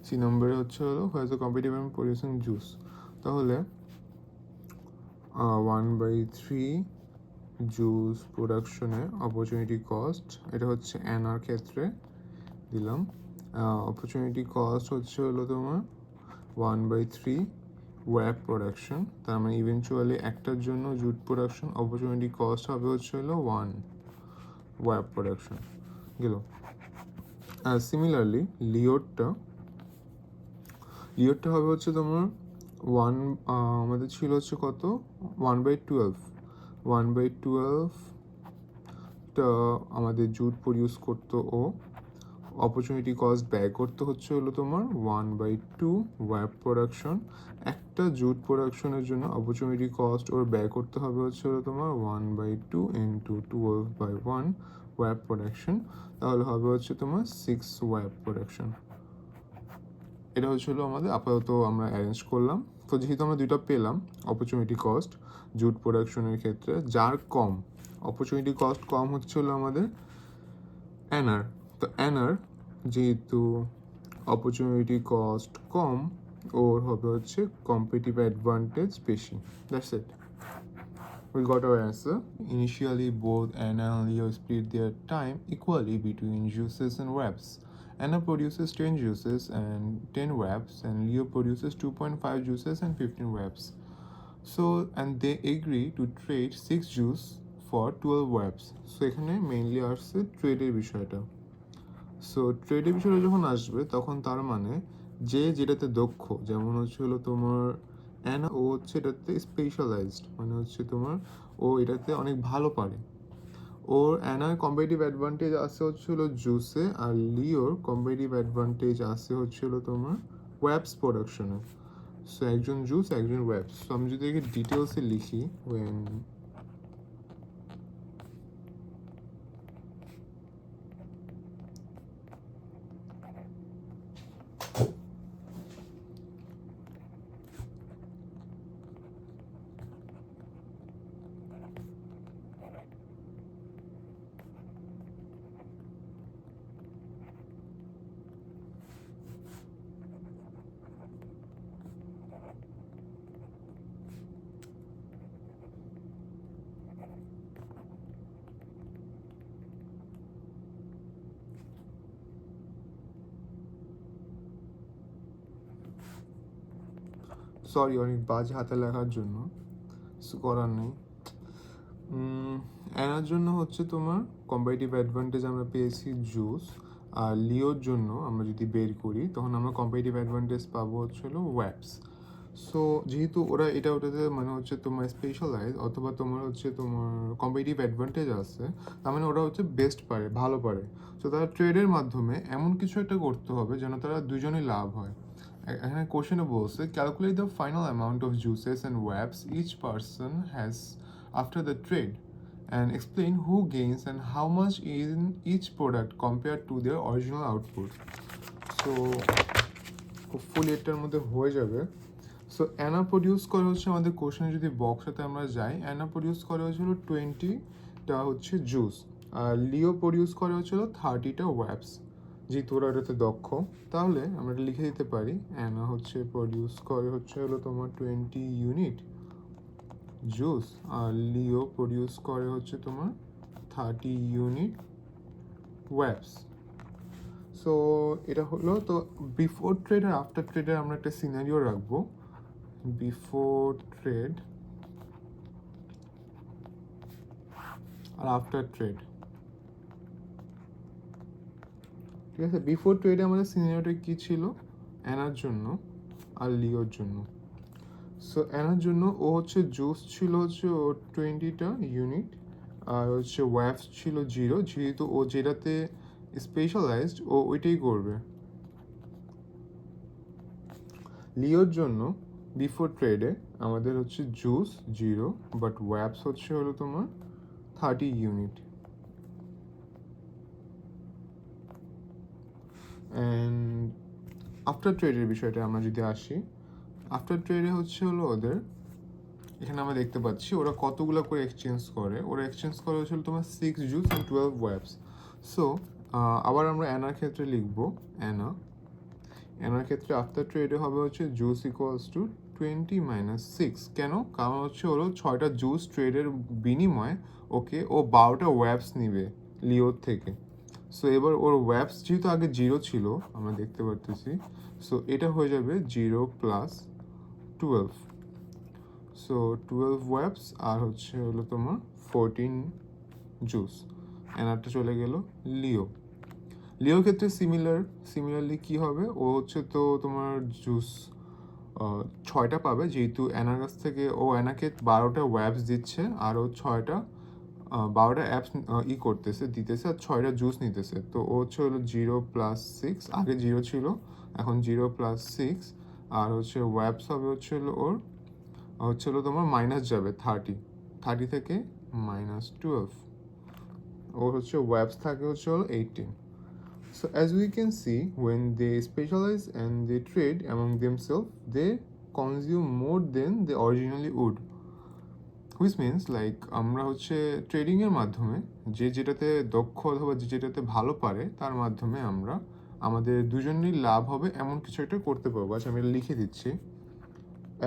C নম্বরে হচ্ছে হলো হয়েছে কম্পিটিটিভ অ্যান্ড প্রডিউসিং জুস, তাহলে 1/3 জুস প্রোডাকশনে অপরচুনিটি কস্ট, এটা হচ্ছে এনআর ক্ষেত্রে দিলাম। অপরচুনিটি কস্ট হচ্ছে হলো তোমার 1/3 ওয়েব প্রোডাকশন, তার মানে ইভেনচুয়ালি একটার জন্য জুট প্রোডাকশন অপরচুনিটি কস্ট হবে হচ্ছে হলো 1 ওয়েব প্রোডাকশন গেল। সিমিলারলি লিওরটা হবে হচ্ছে তোমার আমাদের ছিল হচ্ছে কত 1/12 টা আমাদের জুট প্রডিউস করতো ও অপরচুনিটি কস্ট ব্যয় করতে হচ্ছে হলো তোমার 1/2 ওয়েব প্রোডাকশন। একটা জুট প্রোডাকশনের জন্য অপরচুনিটি কস্ট ওর ব্যয় করতে হবে হচ্ছে হলো তোমার 1/2 ইন্টু 12/1 ওয়েব প্রোডাকশন, তাহলে হবে হচ্ছে তোমার 6 ওয়েব প্রোডাকশন। এটা হচ্ছিল আমাদের আপাতত আমরা অ্যারেঞ্জ করলাম। তো যেহেতু আমরা দুইটা পেলাম অপরচুনিটি কস্ট জুট প্রোডাকশনের ক্ষেত্রে, যার কম অপরচুনিটি কস্ট কম হচ্ছে হলো আমাদের এনআর। তো এনআর যেহেতু অপরচুনিটি কস্ট কম, ওর হবে হচ্ছে কম্পিটিটিভ অ্যাডভান্টেজ বেশি। That's it, we got our answer. Initially, both Anna and Leo split their time equally between juices and webs. Anna produces 10 juices and 10 webs, and Leo produces 2.5 juices and 15 webs. So, and they agree to trade 6 juice for 12 webs. So, এখানে mainly আসছে ট্রেডের বিষয়টা। So ট্রেডের বিষয়টা যখন আসবে তখন তার মানে যে যেটাতে দক্ষ, যেমন হচ্ছে হলো তোমার অ্যানা, ও হচ্ছে এটাতে স্পেশালাইজড, মানে হচ্ছে তোমার ও এটাতে অনেক ভালো পারে। ওর অ্যানার কম্পিটিটিভ অ্যাডভান্টেজ আসে হচ্ছে হলো জুসে, আর লিওর কম্পিটিটিভ অ্যাডভান্টেজ আসে হচ্ছে হলো তোমার ওয়েবস প্রোডাকশনে। সো একজন জুস একজন ওয়েবস। সো আমি যদি একে ডিটেলসে লিখি, ওয়েন সরি অনেক বাজে হাতে লেখার জন্য, করার নেই। অ্যানার জন্য হচ্ছে তোমার কম্পারেটিভ অ্যাডভান্টেজ আমরা পেয়েছি জুস, আর লিওর জন্য আমরা যদি বের করি তখন আমরা কম্পারেটিভ অ্যাডভান্টেজ পাবো হচ্ছে হলো ওয়েবস। সো যেহেতু ওরা ওটাতে মানে হচ্ছে তোমার স্পেশালাইজ অথবা তোমার হচ্ছে তোমার কম্পিটিটিভ অ্যাডভান্টেজ আছে, তার মানে ওরা হচ্ছে বেস্ট পারে, ভালো পারে। সো তারা ট্রেডের মাধ্যমে এমন কিছু একটা করতে হবে যেন তারা দুজনেই লাভ হয়। এখানে কোশ্চেনে বলছে calculate the final amount of juices and webs each person has after the trade and explain who gains and how much in each product compared to their original output. So hopefully এটার মধ্যে হয়ে যাবে। So Anna produce করে হচ্ছে আমাদের কোশ্চেনে যদি বক্সটাতে আমরা যাই, অ্যানা প্রডিউস করে হচ্ছিল 20টা হচ্ছে জুস, আর লিও প্রডিউস করে হচ্ছিল 30টা ওয়েবস। যেহেতু ওরা এটাতে দক্ষ, তাহলে আমরা এটা লিখে দিতে পারি অ্যানা হচ্ছে প্রডিউস করে হচ্ছে হলো তোমার 20 ইউনিট জুস, আর লিও প্রডিউস করে হচ্ছে তোমার 30 ইউনিট ওয়েবস। সো এটা হলো তো বিফোর ট্রেড আর আফটার ট্রেডের আমরা একটা সিনারিও রাখবো। বিফোর ট্রেড আর আফটার ট্রেড, ঠিক আছে। বিফোর ট্রেডে আমাদের সিনারিওটা কী ছিল অ্যানার জন্য আর লিওর জন্য। সো অ্যানার জন্য ও হচ্ছে জুস ছিল হচ্ছে ও 20টা ইউনিট, আর হচ্ছে ওয়েবস ছিল 0, যেহেতু ও যেটাতে স্পেশালাইজড ও ওইটাই করবে। লিওর জন্য বিফোর ট্রেডে আমাদের হচ্ছে জুস 0, বাট ওয়েবস হচ্ছে হলো তোমার 30 ইউনিট। অ্যান্ড আফটার ট্রেডের বিষয়টা আমরা যদি আসি, আফটার ট্রেডে হচ্ছে হলো ওদের এখানে আমরা দেখতে পাচ্ছি ওরা কতগুলো করে এক্সচেঞ্জ করে। ওরা এক্সচেঞ্জ করে হচ্ছে তোমার 6 জুস অ্যান্ড 12 ওয়েবস। সো আবার আমরা অ্যানার ক্ষেত্রে লিখব অ্যানার ক্ষেত্রে আফটার ট্রেডে হবে হচ্ছে জুস ইকুয়ালস টু 20 - 6। কেন? কারণ হচ্ছে ওরও 6টা জুস ট্রেডের বিনিময়ে ওকে ও 12টা ওয়্যাপস নিবে লিওর থেকে। সো এবার ওর ওয়্যাপস যেহেতু আগে 0 ছিল আমরা দেখতে পারতেছি, সো এটা হয়ে যাবে 0 + 12। সো 12 ওয়্যাপস আর হচ্ছে হলো তোমার 14 জুস। অ্যানারটা চলে গেল লিওর ক্ষেত্রে সিমিলারলি কি হবে, ও হচ্ছে তো তোমার জুস 6টা পাবে, যেহেতু অ্যানার কাছ থেকে ও অ্যানাকে 12টা ওয়্যাপস দিচ্ছে আর ও 12টা অ্যাপস দিতেছে আর 6টা জুস নিতেছে। তো ও হচ্ছে হলো 0 + 6, আগে 0 ছিল এখন 0 + 6, আর হচ্ছে ওয়্যাপস হবে হচ্ছে হলো ওর হচ্ছে হলো তোমার মাইনাস যাবে 30 থেকে -12, ওর হচ্ছে ওয়্যাপস থাকে হচ্ছে হলো 18। So as we can see, when they specialize and they trade among themselves, they consume more than they originally would. Which means like আমরা হচ্ছে ট্রেডিং এর মাধ্যমে যেটাতে দক্ষ অথবা যেটাতে ভালো পারে তার মাধ্যমে আমরা আমাদের দুজনেরই লাভ হবে এমন কিছু একটা করতে পারবো। আচ্ছা আমি লিখে দিচ্ছি।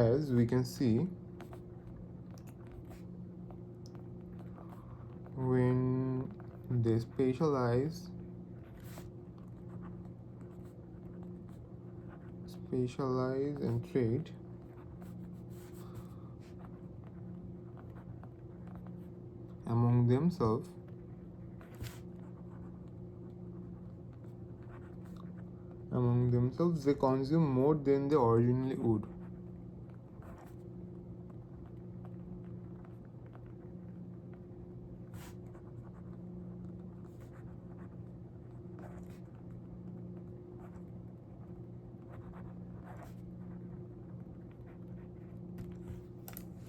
As we can see, when they specialize and trade among themselves, they consume more than they originally would.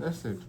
That's it.